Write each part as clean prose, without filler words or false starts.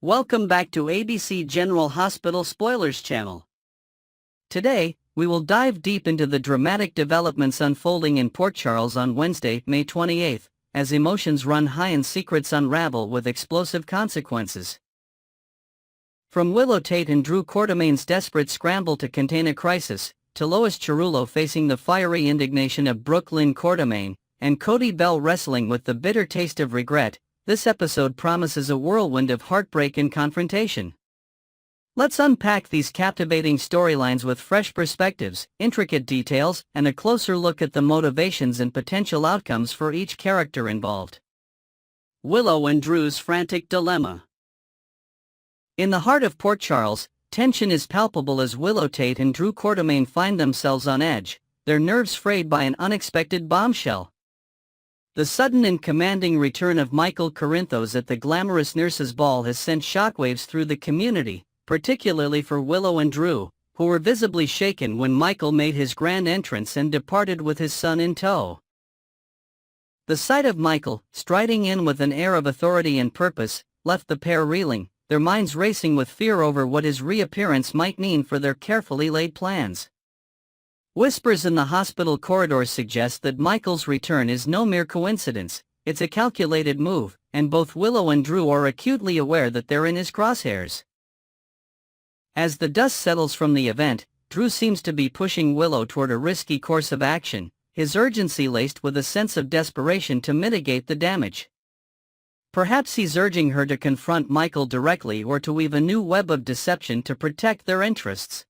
Welcome back to ABC General Hospital Spoilers Channel. Today, we will dive deep into the dramatic developments unfolding in Port Charles on Wednesday, May 28, as emotions run high and secrets unravel with explosive consequences. From Willow and Drew Quartermain's desperate scramble to contain a crisis, to Lois Cerullo facing the fiery indignation of Brooklyn Quartermain, and Cody Bell wrestling with the bitter taste of regret, this episode promises a whirlwind of heartbreak and confrontation. Let's unpack these captivating storylines with fresh perspectives, intricate details, and a closer look at the motivations and potential outcomes for each character involved. Willow and Drew's frantic dilemma. In the heart of Port Charles, tension is palpable as Willow and Drew Quartermain find themselves on edge, their nerves frayed by an unexpected bombshell. The sudden and commanding return of Michael Corinthos at the glamorous nurses' ball has sent shockwaves through the community, particularly for Willow and Drew, who were visibly shaken when Michael made his grand entrance and departed with his son in tow. The sight of Michael, striding in with an air of authority and purpose, left the pair reeling, their minds racing with fear over what his reappearance might mean for their carefully laid plans. Whispers in the hospital corridors suggest that Michael's return is no mere coincidence, it's a calculated move, and both Willow and Drew are acutely aware that they're in his crosshairs. As the dust settles from the event, Drew seems to be pushing Willow toward a risky course of action, his urgency laced with a sense of desperation to mitigate the damage. Perhaps he's urging her to confront Michael directly or to weave a new web of deception to protect their interests.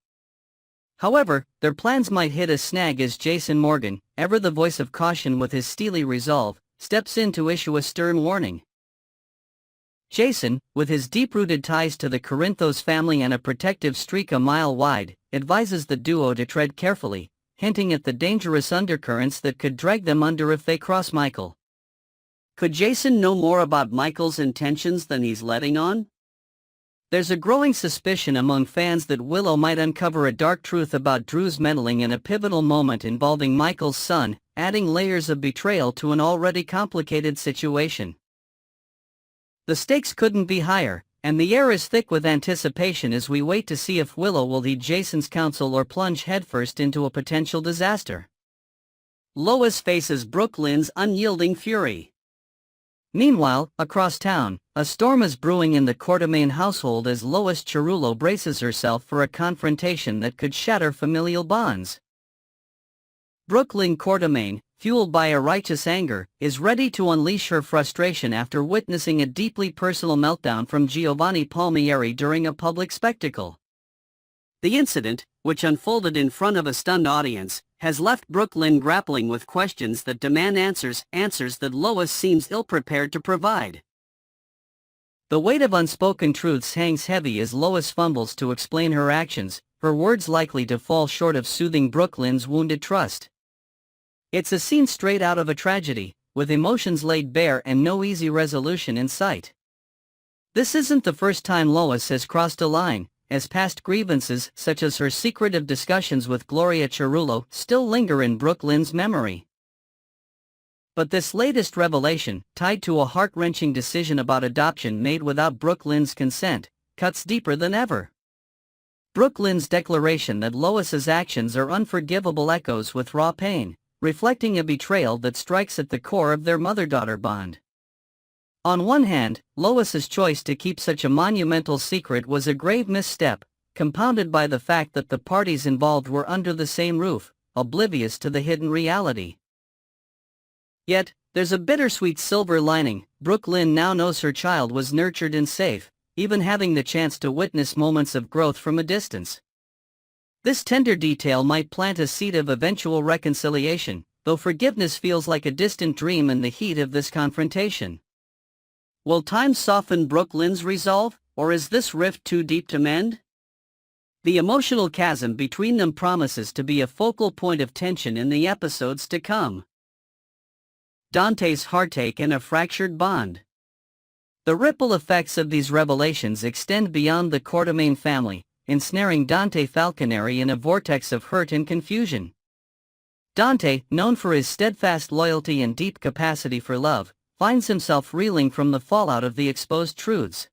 However, their plans might hit a snag as Jason Morgan, ever the voice of caution with his steely resolve, steps in to issue a stern warning. Jason, with his deep-rooted ties to the Corinthos family and a protective streak a mile wide, advises the duo to tread carefully, hinting at the dangerous undercurrents that could drag them under if they cross Michael. Could Jason know more about Michael's intentions than he's letting on? There's a growing suspicion among fans that Willow might uncover a dark truth about Drew's meddling in a pivotal moment involving Michael's son, adding layers of betrayal to an already complicated situation. The stakes couldn't be higher, and the air is thick with anticipation as we wait to see if Willow will heed Jason's counsel or plunge headfirst into a potential disaster. Lois faces Brooklyn's unyielding fury. Meanwhile, across town, a storm is brewing in the Quartermain household as Lois Cerullo braces herself for a confrontation that could shatter familial bonds. Brooklyn Quartermain, fueled by a righteous anger, is ready to unleash her frustration after witnessing a deeply personal meltdown from Giovanni Palmieri during a public spectacle. The incident, which unfolded in front of a stunned audience, has left Brooklyn grappling with questions that demand answers that Lois seems ill-prepared to provide. The weight of unspoken truths hangs heavy as Lois fumbles to explain her actions, her words likely to fall short of soothing Brooklyn's wounded trust. It's a scene straight out of a tragedy, with emotions laid bare and no easy resolution in sight. This isn't the first time Lois has crossed a line, as past grievances such as her secretive discussions with Gloria Cerullo still linger in Brooklyn's memory. But this latest revelation, tied to a heart-wrenching decision about adoption made without Brooklyn's consent, cuts deeper than ever. Brooklyn's declaration that Lois's actions are unforgivable echoes with raw pain, reflecting a betrayal that strikes at the core of their mother-daughter bond. On one hand, Lois's choice to keep such a monumental secret was a grave misstep, compounded by the fact that the parties involved were under the same roof, oblivious to the hidden reality. Yet, there's a bittersweet silver lining. Brooklyn now knows her child was nurtured and safe, even having the chance to witness moments of growth from a distance. This tender detail might plant a seed of eventual reconciliation, though forgiveness feels like a distant dream in the heat of this confrontation. Will time soften Brooklyn's resolve, or is this rift too deep to mend? The emotional chasm between them promises to be a focal point of tension in the episodes to come. Dante's heartache and a fractured bond. The ripple effects of these revelations extend beyond the Quartermain family, ensnaring Dante Falconeri in a vortex of hurt and confusion. Dante, known for his steadfast loyalty and deep capacity for love, finds himself reeling from the fallout of the exposed truths.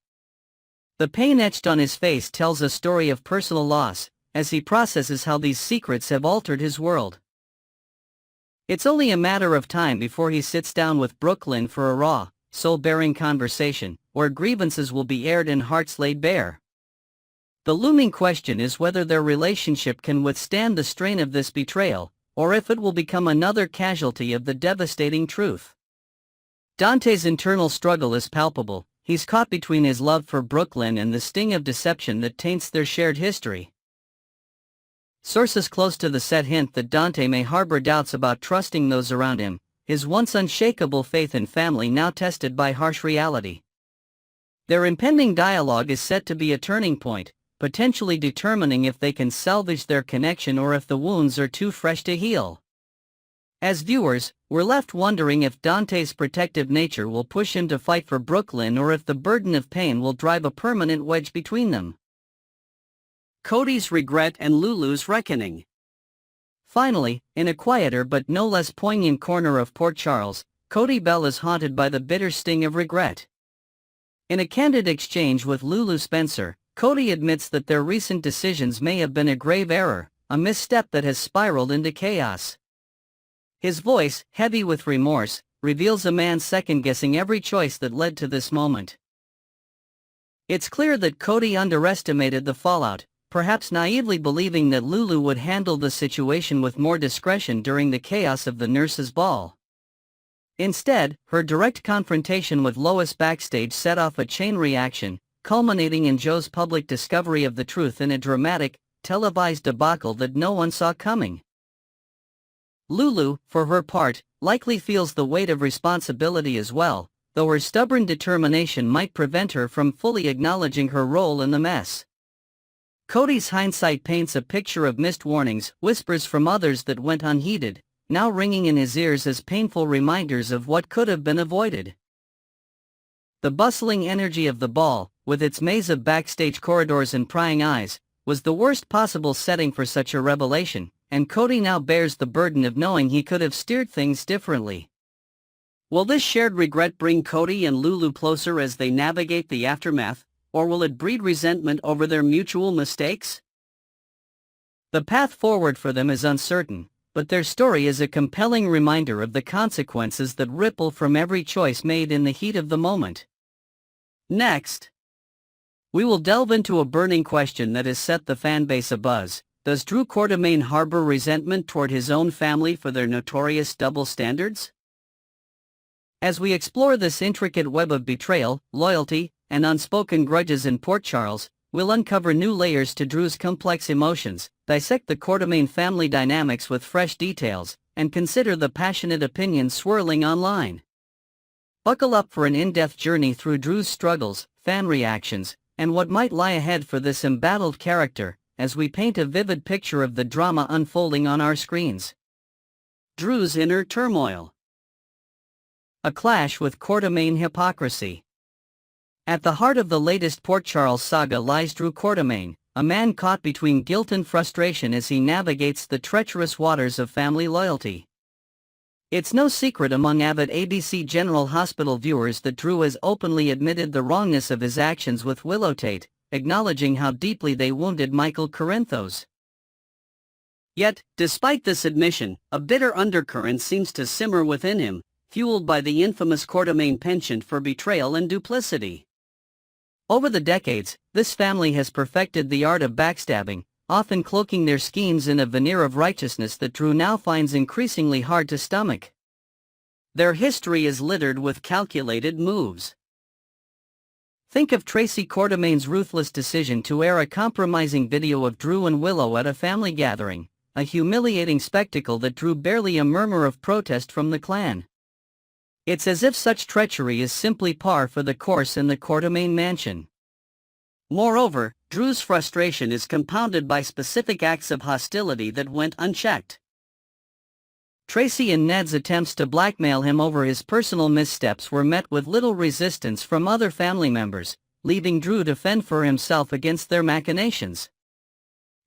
The pain etched on his face tells a story of personal loss, as he processes how these secrets have altered his world. It's only a matter of time before he sits down with Brooklyn for a raw, soul-bearing conversation, where grievances will be aired and hearts laid bare. The looming question is whether their relationship can withstand the strain of this betrayal, or if it will become another casualty of the devastating truth. Dante's internal struggle is palpable. He's caught between his love for Brooklyn and the sting of deception that taints their shared history. Sources close to the set hint that Dante may harbor doubts about trusting those around him, his once unshakable faith in family now tested by harsh reality. Their impending dialogue is set to be a turning point, potentially determining if they can salvage their connection or if the wounds are too fresh to heal. As viewers, we're left wondering if Dante's protective nature will push him to fight for Brooklyn or if the burden of pain will drive a permanent wedge between them. Cody's regret and Lulu's reckoning. Finally, in a quieter but no less poignant corner of Port Charles, Cody Bell is haunted by the bitter sting of regret. In a candid exchange with Lulu Spencer, Cody admits that their recent decisions may have been a grave error, a misstep that has spiraled into chaos. His voice, heavy with remorse, reveals a man second-guessing every choice that led to this moment. It's clear that Cody underestimated the fallout, perhaps naively believing that Lulu would handle the situation with more discretion during the chaos of the nurses' ball. Instead, her direct confrontation with Lois backstage set off a chain reaction, culminating in Joe's public discovery of the truth in a dramatic, televised debacle that no one saw coming. Lulu, for her part, likely feels the weight of responsibility as well, though her stubborn determination might prevent her from fully acknowledging her role in the mess. Cody's hindsight paints a picture of missed warnings, whispers from others that went unheeded, now ringing in his ears as painful reminders of what could have been avoided. The bustling energy of the ball, with its maze of backstage corridors and prying eyes, was the worst possible setting for such a revelation, and Cody now bears the burden of knowing he could have steered things differently. Will this shared regret bring Cody and Lulu closer as they navigate the aftermath, or will it breed resentment over their mutual mistakes? The path forward for them is uncertain, but their story is a compelling reminder of the consequences that ripple from every choice made in the heat of the moment. Next, we will delve into a burning question that has set the fanbase abuzz. Does Drew Quartermaine harbor resentment toward his own family for their notorious double standards? As we explore this intricate web of betrayal, loyalty, and unspoken grudges in Port Charles, we'll uncover new layers to Drew's complex emotions, dissect the Quartermaine family dynamics with fresh details, and consider the passionate opinions swirling online. Buckle up for an in-depth journey through Drew's struggles, fan reactions, and what might lie ahead for this embattled character, as we paint a vivid picture of the drama unfolding on our screens. Drew's inner turmoil. A clash with Quartermaine hypocrisy. At the heart of the latest Port Charles saga lies Drew Quartermaine, a man caught between guilt and frustration as he navigates the treacherous waters of family loyalty. It's no secret among avid ABC General Hospital viewers that Drew has openly admitted the wrongness of his actions with Willow Tate, acknowledging how deeply they wounded Michael Corinthos. Yet, despite this admission, a bitter undercurrent seems to simmer within him, fueled by the infamous Quartermaine penchant for betrayal and duplicity. Over the decades, this family has perfected the art of backstabbing, often cloaking their schemes in a veneer of righteousness that Drew now finds increasingly hard to stomach. Their history is littered with calculated moves. Think of Tracy Quartermaine's ruthless decision to air a compromising video of Drew and Willow at a family gathering, a humiliating spectacle that drew barely a murmur of protest from the clan. It's as if such treachery is simply par for the course in the Quartermaine mansion. Moreover, Drew's frustration is compounded by specific acts of hostility that went unchecked. Tracy and Ned's attempts to blackmail him over his personal missteps were met with little resistance from other family members, leaving Drew to fend for himself against their machinations.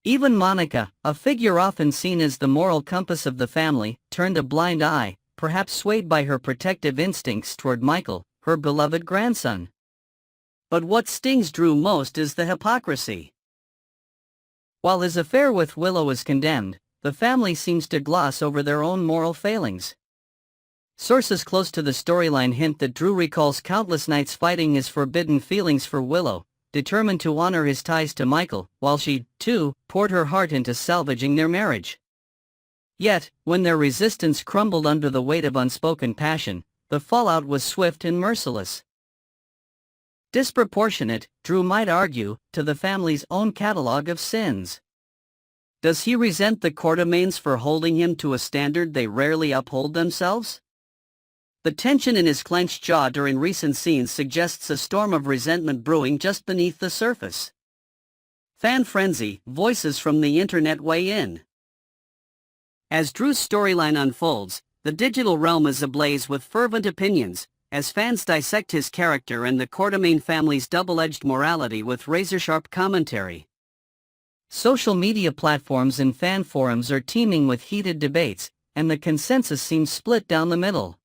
Even Monica, a figure often seen as the moral compass of the family, turned a blind eye, perhaps swayed by her protective instincts toward Michael, her beloved grandson. But what stings Drew most is the hypocrisy. While his affair with Willow is condemned, the family seems to gloss over their own moral failings. Sources close to the storyline hint that Drew recalls countless nights fighting his forbidden feelings for Willow, determined to honor his ties to Michael, while she, too, poured her heart into salvaging their marriage. Yet, when their resistance crumbled under the weight of unspoken passion, the fallout was swift and merciless. Disproportionate, Drew might argue, to the family's own catalog of sins. Does he resent the Quartermaines for holding him to a standard they rarely uphold themselves? The tension in his clenched jaw during recent scenes suggests a storm of resentment brewing just beneath the surface. Fan frenzy, voices from the internet weigh in. As Drew's storyline unfolds, the digital realm is ablaze with fervent opinions, as fans dissect his character and the Quartermaine family's double-edged morality with razor-sharp commentary. Social media platforms and fan forums are teeming with heated debates, and the consensus seems split down the middle.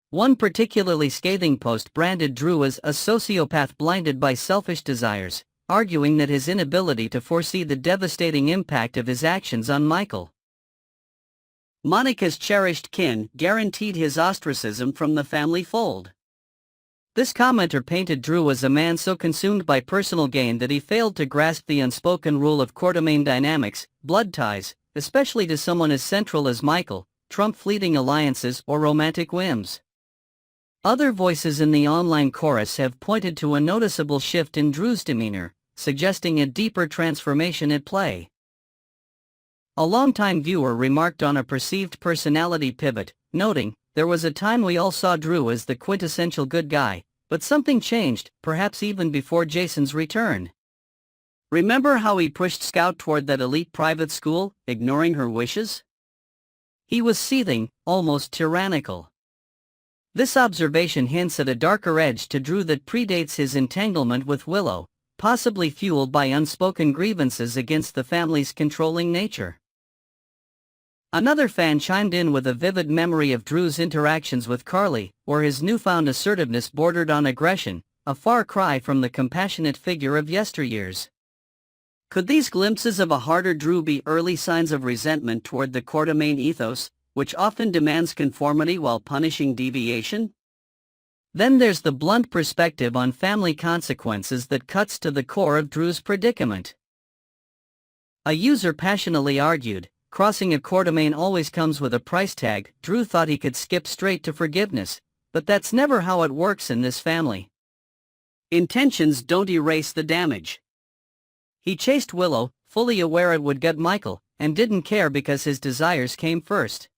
One particularly scathing post branded Drew as a sociopath blinded by selfish desires, arguing that his inability to foresee the devastating impact of his actions on Michael. Monica's cherished kin guaranteed his ostracism from the family fold. This commenter painted Drew as a man so consumed by personal gain that he failed to grasp the unspoken rule of Quartermaine dynamics, blood ties, especially to someone as central as Michael, trump fleeting alliances or romantic whims. Other voices in the online chorus have pointed to a noticeable shift in Drew's demeanor, suggesting a deeper transformation at play. A longtime viewer remarked on a perceived personality pivot, noting, "There was a time we all saw Drew as the quintessential good guy, but something changed, perhaps even before Jason's return. Remember how he pushed Scout toward that elite private school, ignoring her wishes? He was seething, almost tyrannical." This observation hints at a darker edge to Drew that predates his entanglement with Willow, possibly fueled by unspoken grievances against the family's controlling nature. Another fan chimed in with a vivid memory of Drew's interactions with Carly, where his newfound assertiveness bordered on aggression, a far cry from the compassionate figure of yesteryears. Could these glimpses of a harder Drew be early signs of resentment toward the Quartermaine ethos, which often demands conformity while punishing deviation? Then there's the blunt perspective on family consequences that cuts to the core of Drew's predicament. A user passionately argued, "Crossing a Quartermaine always comes with a price tag." Drew thought he could skip straight to forgiveness, but that's never how it works in this family. Intentions don't erase the damage. He chased Willow, fully aware it would gut Michael, and didn't care because his desires came first.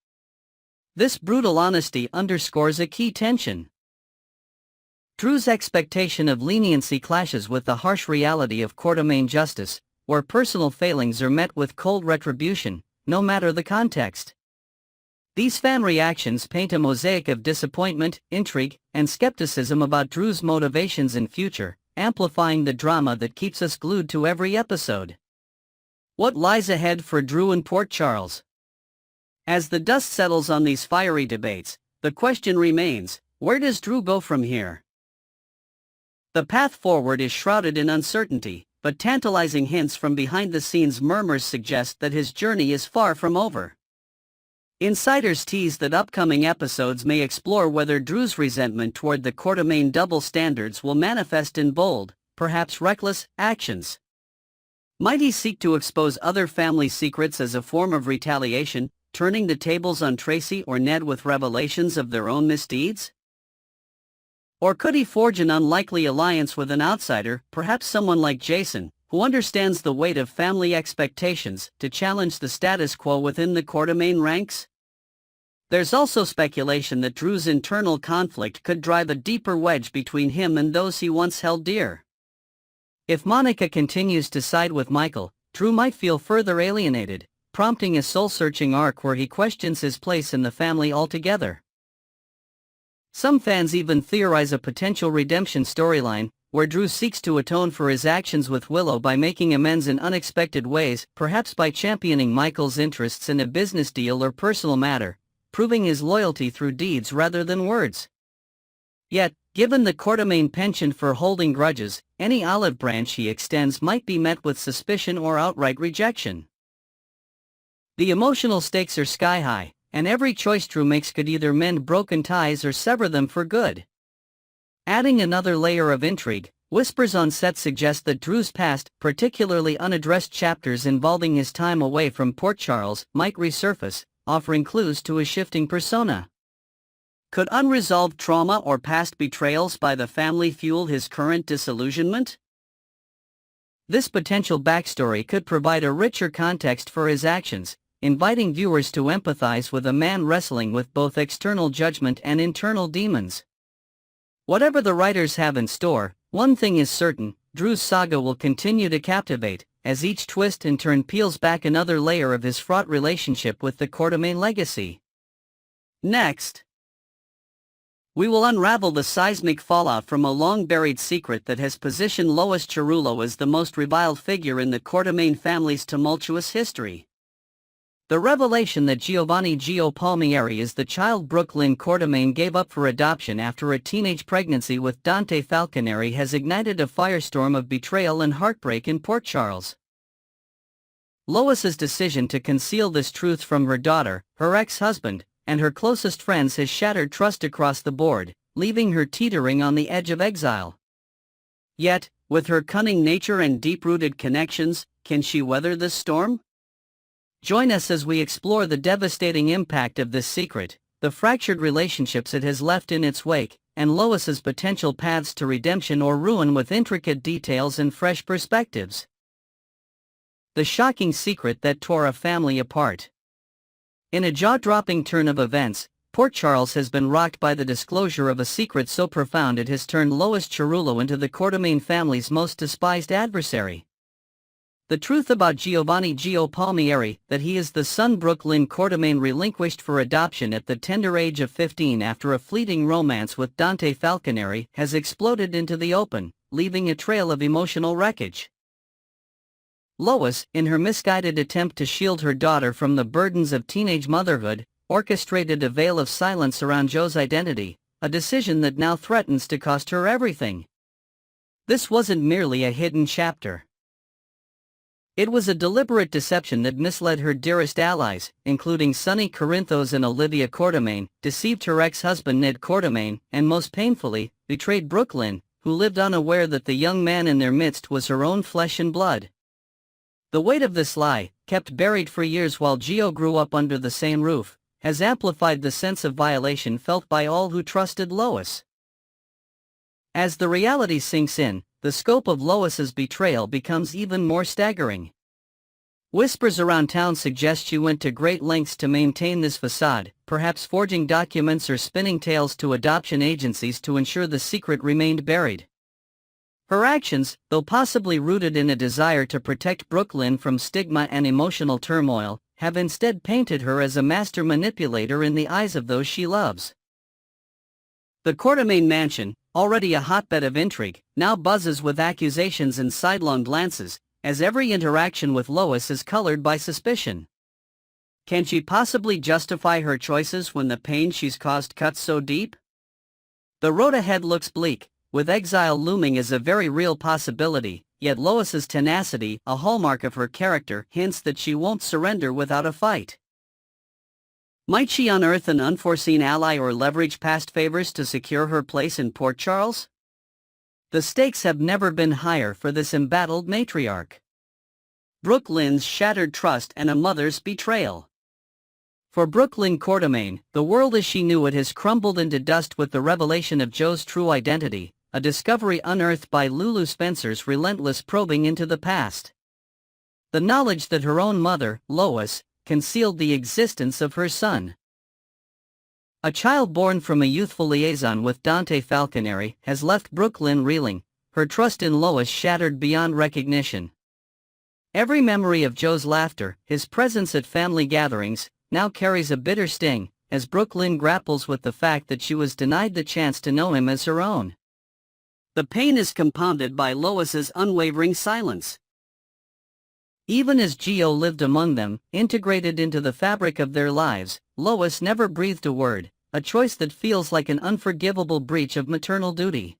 This brutal honesty underscores a key tension. Drew's expectation of leniency clashes with the harsh reality of Quartermaine justice, where personal failings are met with cold retribution, no matter the context. These fan reactions paint a mosaic of disappointment, intrigue, and skepticism about Drew's motivations and future, amplifying the drama that keeps us glued to every episode. What lies ahead for Drew and Port Charles? As the dust settles on these fiery debates, the question remains, where does Drew go from here? The path forward is shrouded in uncertainty, but tantalizing hints from behind-the-scenes murmurs suggest that his journey is far from over. Insiders tease that upcoming episodes may explore whether Drew's resentment toward the Quartermaine double standards will manifest in bold, perhaps reckless, actions. Might he seek to expose other family secrets as a form of retaliation, turning the tables on Tracy or Ned with revelations of their own misdeeds? Or could he forge an unlikely alliance with an outsider, perhaps someone like Jason, who understands the weight of family expectations, to challenge the status quo within the Quartermaine ranks? There's also speculation that Drew's internal conflict could drive a deeper wedge between him and those he once held dear. If Monica continues to side with Michael, Drew might feel further alienated, prompting a soul-searching arc where he questions his place in the family altogether. Some fans even theorize a potential redemption storyline, where Drew seeks to atone for his actions with Willow by making amends in unexpected ways, perhaps by championing Michael's interests in a business deal or personal matter, proving his loyalty through deeds rather than words. Yet, Given the Quartermain penchant for holding grudges, any olive branch he extends might be met with suspicion or outright rejection. The emotional stakes are sky high, and every choice Drew makes could either mend broken ties or sever them for good. Adding another layer of intrigue, whispers on set suggest that Drew's past, particularly unaddressed chapters involving his time away from Port Charles, might resurface, offering clues to his shifting persona. Could unresolved trauma or past betrayals by the family fuel his current disillusionment? This potential backstory could provide a richer context for his actions, inviting viewers to empathize with a man wrestling with both external judgment and internal demons. Whatever the writers have in store, one thing is certain: Drew's saga will continue to captivate, as each twist and turn peels back another layer of his fraught relationship with the Quartermain legacy. Next, we will unravel the seismic fallout from a long-buried secret that has positioned Lois Cerullo as the most reviled figure in the Quartermain family's tumultuous history. The revelation that Giovanni Gio Palmieri is the child Brooklyn Quartermain gave up for adoption after a teenage pregnancy with Dante Falconeri has ignited a firestorm of betrayal and heartbreak in Port Charles. Lois's decision to conceal this truth from her daughter, her ex-husband, and her closest friends has shattered trust across the board, leaving her teetering on the edge of exile. Yet, with her cunning nature and deep-rooted connections, can she weather this storm? Join us as we explore the devastating impact of this secret, the fractured relationships it has left in its wake, and Lois's potential paths to redemption or ruin with intricate details and fresh perspectives. The shocking secret that tore a family apart. In a jaw-dropping turn of events, Port Charles has been rocked by the disclosure of a secret so profound it has turned Lois Cerullo into the Quartermain family's most despised adversary. The truth about Giovanni Gio Palmieri, that he is the son Brooklyn Quartermain relinquished for adoption at the tender age of 15 after a fleeting romance with Dante Falconeri, has exploded into the open, leaving a trail of emotional wreckage. Lois, in her misguided attempt to shield her daughter from the burdens of teenage motherhood, orchestrated a veil of silence around Joe's identity, a decision that now threatens to cost her everything. This wasn't merely a hidden chapter. It was a deliberate deception that misled her dearest allies, including Sonny Corinthos and Olivia Quartermain, deceived her ex-husband Ned Quartermain, and most painfully, betrayed Brooklyn, who lived unaware that the young man in their midst was her own flesh and blood. The weight of this lie, kept buried for years while Gio grew up under the same roof, has amplified the sense of violation felt by all who trusted Lois. As the reality sinks in, the scope of Lois's betrayal becomes even more staggering. Whispers around town suggest she went to great lengths to maintain this facade, perhaps forging documents or spinning tales to adoption agencies to ensure the secret remained buried. Her actions, though possibly rooted in a desire to protect Brooklyn from stigma and emotional turmoil, have instead painted her as a master manipulator in the eyes of those she loves. The Quartermain mansion, already a hotbed of intrigue, now buzzes with accusations and sidelong glances, as every interaction with Lois is colored by suspicion. Can she possibly justify her choices when the pain she's caused cuts so deep? The road ahead looks bleak, with exile looming as a very real possibility, yet Lois's tenacity, a hallmark of her character, hints that she won't surrender without a fight. Might she unearth an unforeseen ally or leverage past favors to secure her place in Port Charles? The stakes have never been higher for this embattled matriarch. Brooklyn's shattered trust and a mother's betrayal. For Brooklyn Quartermain, the world as she knew it has crumbled into dust with the revelation of Joe's true identity, a discovery unearthed by Lulu Spencer's relentless probing into the past. The knowledge that her own mother, Lois, concealed the existence of her son. A child born from a youthful liaison with Dante Falconeri has left Brooklyn reeling, her trust in Lois shattered beyond recognition. Every memory of Joe's laughter, his presence at family gatherings, now carries a bitter sting, as Brooklyn grapples with the fact that she was denied the chance to know him as her own. The pain is compounded by Lois's unwavering silence. Even as Gio lived among them, integrated into the fabric of their lives, Lois never breathed a word, a choice that feels like an unforgivable breach of maternal duty.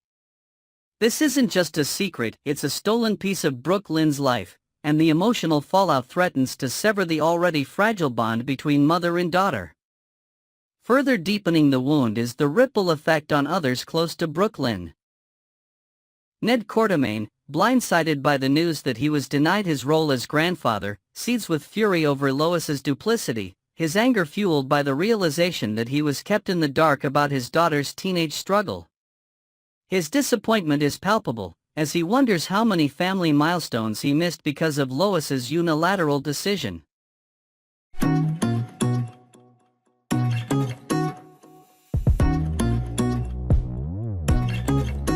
This isn't just a secret, it's a stolen piece of Brooke Lynn's life, and the emotional fallout threatens to sever the already fragile bond between mother and daughter. Further deepening the wound is the ripple effect on others close to Brooke Lynn. Ned Quartermaine, blindsided by the news that he was denied his role as grandfather, seethes with fury over Lois's duplicity, his anger fueled by the realization that he was kept in the dark about his daughter's teenage struggle. His disappointment is palpable, as he wonders how many family milestones he missed because of Lois's unilateral decision.